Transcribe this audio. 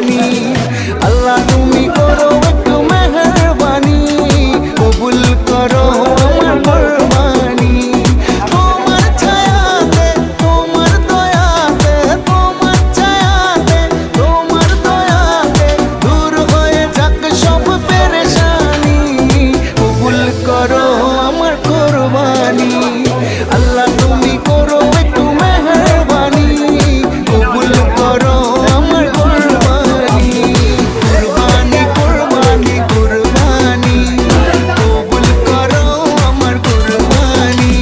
কোরবানি। আল্লাহ তুমি করো একটু মেহেরবানি, কবুল করো আমার কোরবানি। তোমার ছায়াতে, তোমার দয়াতে, তোমার ছায়াতে, তোমার দয়াতে দূর হয়ে যাক সব পেরেশানি, কবুল করো আমার কোরবানি। আল্লাহ তুমি করো একটু মেহেরবানি, কবুল করো আমার কোরবানি। কোরবানি কোরবানি কোরবানি, কবুল করো আমার কোরবানি।